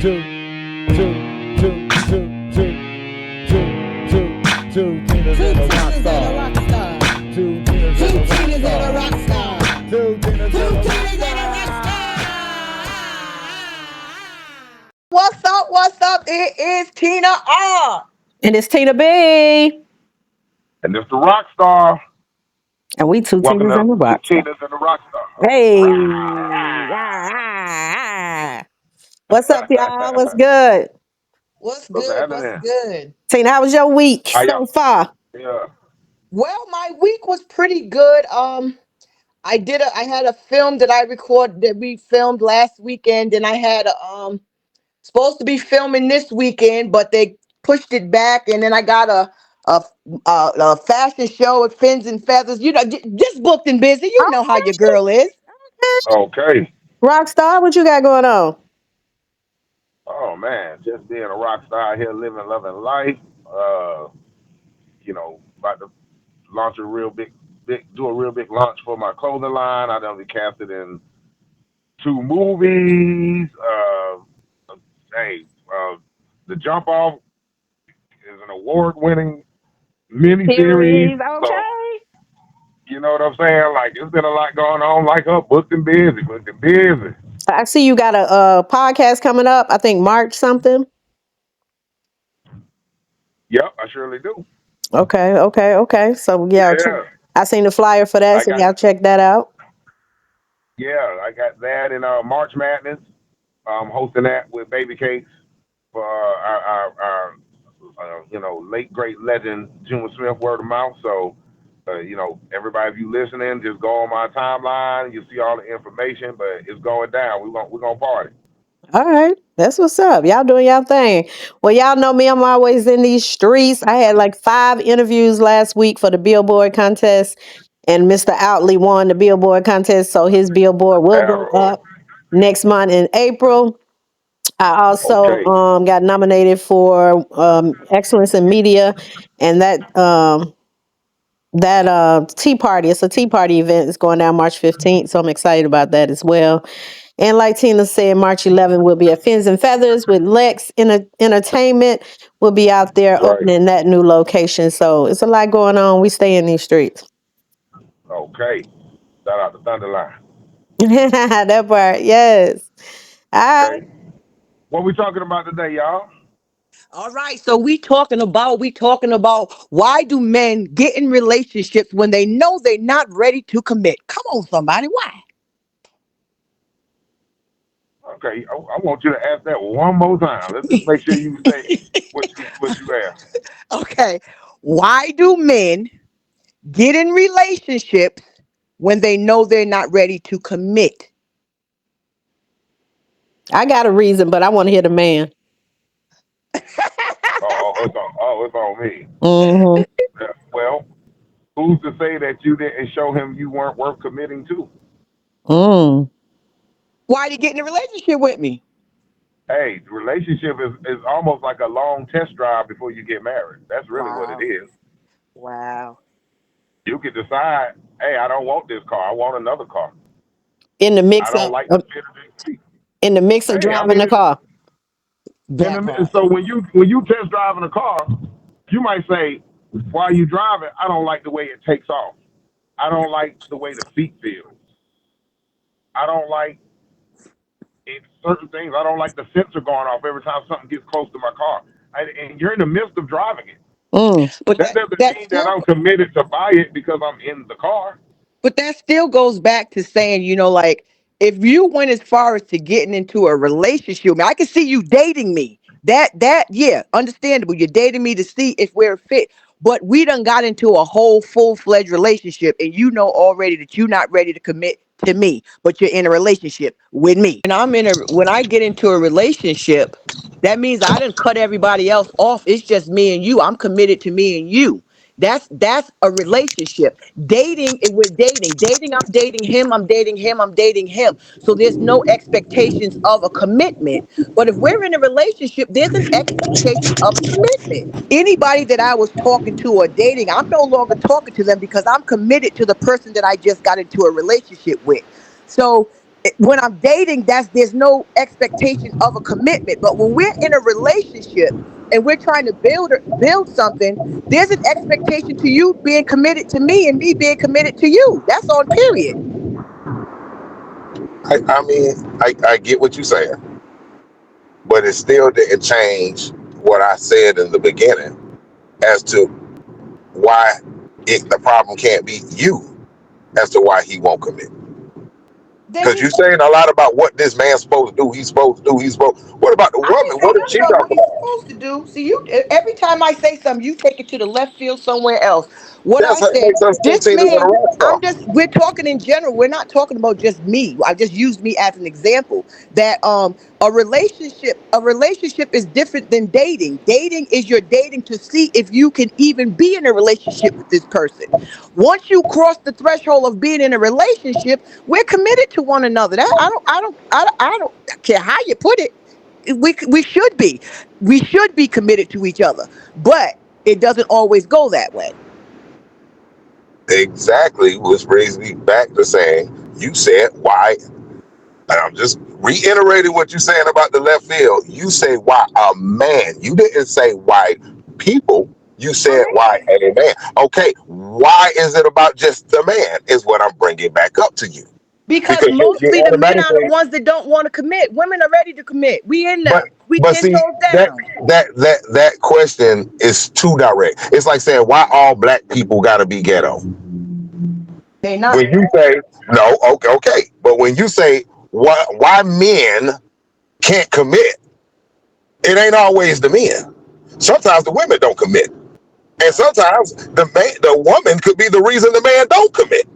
Two Tinas and a rock star. Two Tinas and a rock star. Two Tinas and a rock star. What's up? It is Tina R. And it's Tina B. And it's the rock star. And we two Welcome Tinas to and the Two rock star. Tinas and the rock star. Hey. What's up, y'all? What's good? What's What's good? What's happening? good? Tina, how was your week How so y'all? far? Yeah. Well, my week was pretty good. I had a film that we filmed last weekend, and I had a supposed to be filming this weekend, but they pushed it back, and then I got a fashion show at Fins and Feathers. Just booked and busy. You know how your Okay. girl is. Okay. Rockstar, what you got going on? Oh man, just being a rock star out here, living, loving life. About to launch a real do a real big launch for my clothing line. I done be casted in 2 movies. Hey, the Jump Off is an award-winning miniseries. Series, So okay. you know what I'm saying? Like it's been a lot going on. Like booked and busy, booked and busy. I see you got a podcast coming up. I think March something. Yep, I surely do. Okay. So yeah, Yeah, I seen the flyer for that, I so got y'all check that out. I got that in March Madness. I'm hosting that with Baby Cakes for our late great legend June Smith word of mouth. So everybody, if you listening, just go on my timeline. You see all the information, but it's going down. We're gonna party. All right. That's what's up. Y'all doing y'all thing. Well, y'all know me. I'm always in these streets. I had like 5 interviews last week for the Billboard contest, and Mr. Outley won the Billboard contest. So his Billboard will go up next month in April. I also Okay. got nominated for Excellence in Media, and that tea party. It's a tea party event. It's going down March 15th, so I'm excited about that as well. And like Tina said, March 11th will be at Fins and Feathers with Lex Entertainment. We'll be out there Right. opening that new location. So it's a lot going on. We stay in these streets. Okay. Shout out to Thunderline. That part, yes. All right. Okay. What we talking about today, y'all? All right, so we talking about why do men get in relationships when they know they're not ready to commit? Come on, somebody, why? Okay. I want you to ask that one more time. Let's just make sure you say what you asked. Okay, why do men get in relationships when they know they're not ready to commit? I got a reason, but I want to hear the man. It's on me. Hmm. Yeah, well, who's to say that you didn't show him you weren't worth committing to? Mm. Why you get in a relationship with me? Hey, the relationship is almost like a long test drive before you get married. That's really what it Wow, is. wow. You can decide, hey, I don't want this car. I want another car. In the I mix don't of like the fit of this seat. in the mix of Hey, I driving mean, the car. That part. so when you test driving a car, you might say, while you driving, I don't like the way it takes off. I don't like the way the seat feels. I don't like certain things. I don't like the sensor going off every time something gets close to my car. And you're in the midst of driving it. Mm. But That that doesn't that mean that still I'm committed to buy it because I'm in the car. But that still goes back to saying, like, if you went as far as to getting into a relationship, I mean, I can see you dating me. Yeah, understandable. You're dating me to see if we're fit. But we done got into a whole full-fledged relationship, and you know already that you're not ready to commit to me, but you're in a relationship with me. And when I get into a relationship, that means I didn't cut everybody else off. It's just me and you. I'm committed to me and you. That's a relationship. Dating, if we're dating, I'm dating him, I'm dating him, I'm dating him. So there's no expectations of a commitment. But if we're in a relationship, there's an expectation of a commitment. Anybody that I was talking to or dating, I'm no longer talking to them because I'm committed to the person that I just got into a relationship with. So when I'm dating, there's no expectation of a commitment. But when we're in a relationship and we're trying to build something, there's an expectation to you being committed to me and me being committed to you. That's on period. I get what you're saying, but it still didn't change what I said in the beginning as to why the problem can't be you as to why he won't commit. Then Because he you're saying a lot about what this man's supposed to do. He's supposed to do. What about the I woman? didn't say What did nothing she about talk what he's about? supposed to do. See, you every time I say something, you take it to the left field somewhere else. What That's I what said, makes us two this Tinas and a man, rock star. we're talking in general. We're not talking about just me. I just used me as an example that a relationship is different than dating. Dating is you're dating to see if you can even be in a relationship with this person. Once you cross the threshold of being in a relationship, we're committed to one another. That I don't care how you put it. We should be committed to each other, but it doesn't always go that way. Exactly, which brings me back to saying you said why. And I'm just reiterating what you're saying about the left field. You say why a man. You didn't say why people. You A said why man. a man. Okay, why is it about just the man? Is what I'm bringing back up to you Because because you mostly the men are the automatically. ones that don't want to commit. Women are ready to commit. We in But there. We but 10 see toes that down. that question is too direct. It's like saying why all black people got to be ghetto. They not. When you say no, okay, but when you say why men can't commit, it ain't always the men. Sometimes the women don't commit, and sometimes the woman could be the reason the man don't commit.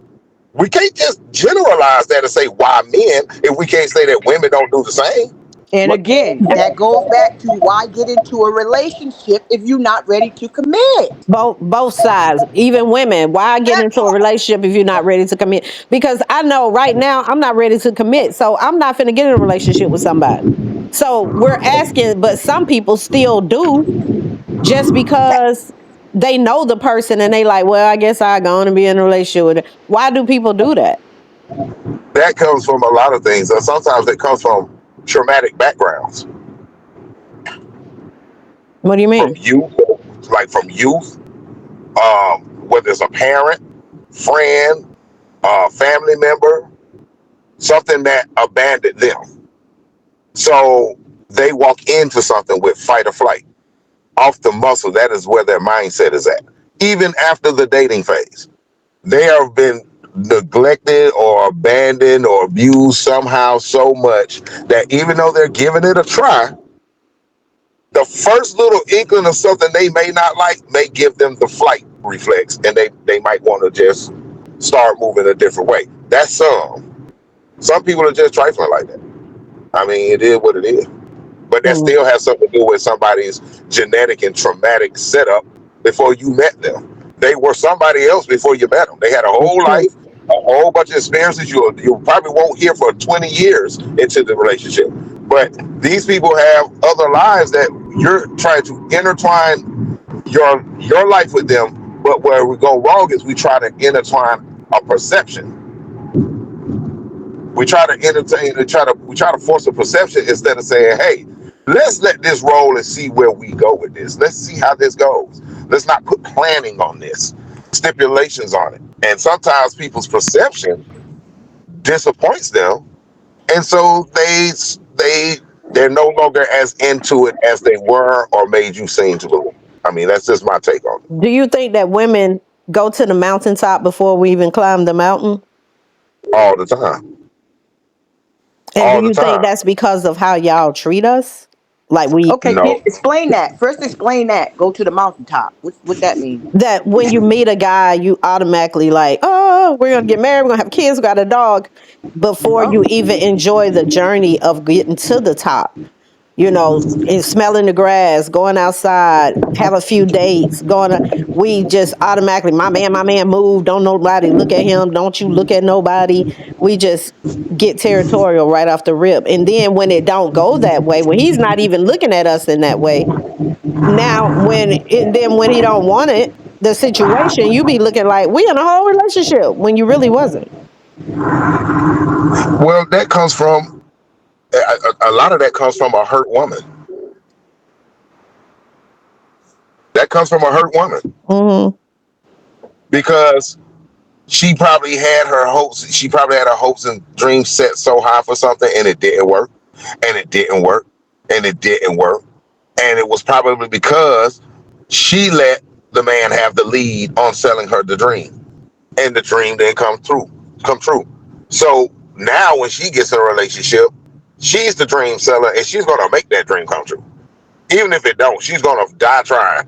We can't just generalize that and say why men if we can't say that women don't do the same. And again, that goes back to why get into a relationship if you're not ready to commit. Both sides, even women. Why get That into a part. relationship if you're not ready to commit? Because I know right now I'm not ready to commit, so I'm not finna get in a relationship with somebody. So we're asking, but some people still do just because they know the person and they like, well, I guess I go on and be in a relationship with her. Why do people do that? That comes from a lot of things. Sometimes it comes from traumatic backgrounds, What do you from mean? youth, from youth, whether it's a parent, friend, family member, something that abandoned them. So they walk into something with fight or flight. Off the muscle, that is where their mindset is at. Even after the dating phase, they have been neglected or abandoned or abused somehow so much that even though they're giving it a try, the first little inkling of something they may not like may give them the flight reflex, and they might want to just start moving a different way. That's some people are just trifling like that. I mean, it is what it is. But that Hmm. still has something to do with somebody's genetic and traumatic setup before you met them. They were somebody else before you met them. They had a It's whole true. life, a whole bunch of experiences you probably won't hear for 20 years into the relationship. But these people have other lives that you're trying to intertwine your life with them. But where we go wrong is we try to intertwine a perception. We try to entertain and try to force a perception instead of saying, hey, let's let this roll and see where we go with this. Let's see how this goes. Let's not put planning on this, stipulations on it. And sometimes people's perception disappoints them, and so they're no longer as into it as they were or made you seem to believe. I mean, that's just my take on it. Do you think that women go to the mountaintop before we even climb the mountain? All the time. And do All the you think time. that's because of how y'all treat us? Like Okay, No. explain that. First explain that. Go to the mountaintop. What that mean? that when you meet a guy, you automatically like, oh, we're gonna get married, we're gonna have kids, we got a dog, before Huh? you even enjoy the journey of getting to the top. And smelling the grass, going outside, have a few dates, we just automatically, my man move, don't nobody look at him, don't you look at nobody. We just get territorial right off the rip. And then when it don't go that way, when he's not even looking at us in that way, now when he don't want it, the situation, you be looking like we in a whole relationship when you really wasn't. Well, that comes from a lot of that comes from a hurt woman. That comes from a hurt woman Mm-hmm. because she probably had her hopes. She probably had her hopes and dreams set so high for something, and it didn't work, and it didn't work, and it didn't work, and it was probably because she let the man have the lead on selling her the dream, and the dream didn't come true. So now, when she gets in a relationship, she's the dream seller, and she's gonna make that dream come true. Even if it don't, she's gonna die trying.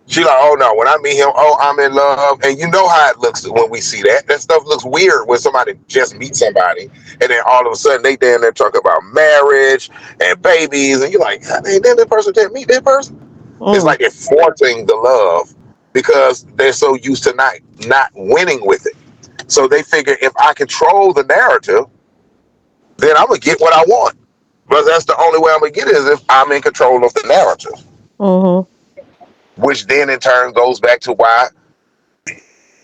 She like, oh no, when I meet him, oh, I'm in love. And you know how it looks when we see that. That stuff looks weird when somebody just meets somebody and then all of a sudden they down there talking about marriage and babies. And you're like, hey, then that person didn't meet that person. It's Mm. like they're forcing the love because they're so used to not winning with it. So they figure if I control the narrative, then I'm going to get what I want. But that's the only way I'm going to get it is if I'm in control of the narrative. Mm-hmm. Which then in turn goes back to why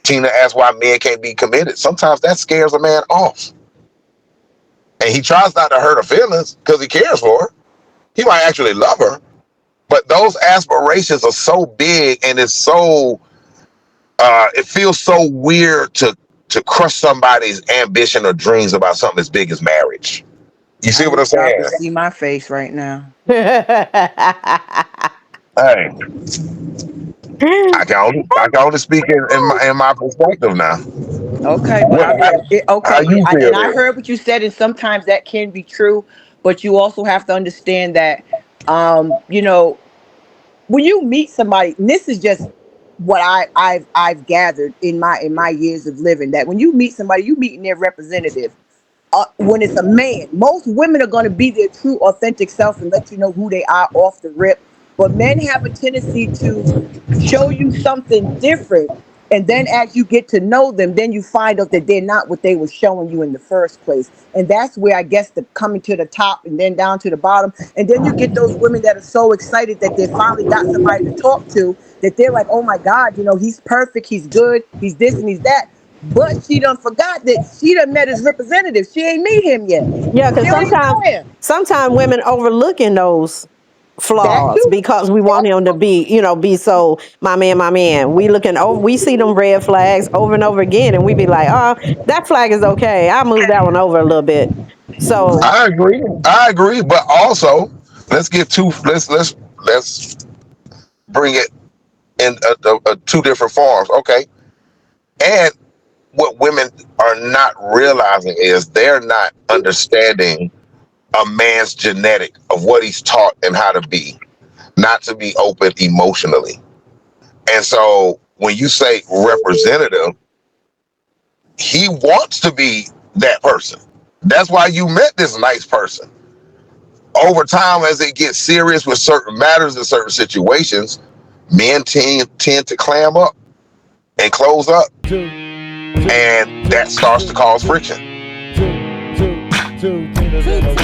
Tina asked why men can't be committed. Sometimes that scares a man off. And he tries not to hurt her feelings because he cares for her. He might actually love her. But those aspirations are so big and it's so it feels so weird to crush somebody's ambition or dreams about something as big as marriage. You I see what I'm wish y'all saying? could see my face right now. Hey, I can only speak in my perspective now. Okay, but What I mean, how okay, you feel and I then? heard what you said, and sometimes that can be true, but you also have to understand that, you know, when you meet somebody, and this is just what I've gathered in my years of living, that when you meet somebody, you meeting their representative. When it's a man, most women are going to be their true, authentic self and let you know who they are off the rip. But men have a tendency to show you something different. And then as you get to know them, then you find out that they're not what they were showing you in the first place. And that's where I guess the coming to the top and then down to the bottom. And then you get those women that are so excited that they finally got somebody to talk to, that they're like, oh my God, he's perfect, he's good, he's this and he's that. But she done forgot that she done met his representative. She ain't meet him yet. Yeah, She because don't even know him. sometimes women overlooking those That flaws too. because we want That him to too. be so my man, my man. We looking over, we see them red flags over and over again, and we be like, oh, that flag is okay. I move that one over a little bit. So I agree. I agree, but also let's bring it in two different forms. Okay, and what women are not realizing is they're not understanding a man's genetic of what he's taught and how to be, not to be open emotionally. And so when you say representative, he wants to be that person. That's why you met this nice person. Over time, as it gets serious with certain matters and certain situations, men tend to clam up and close up, Two, and that starts to cause friction. two, two, two Tinas in a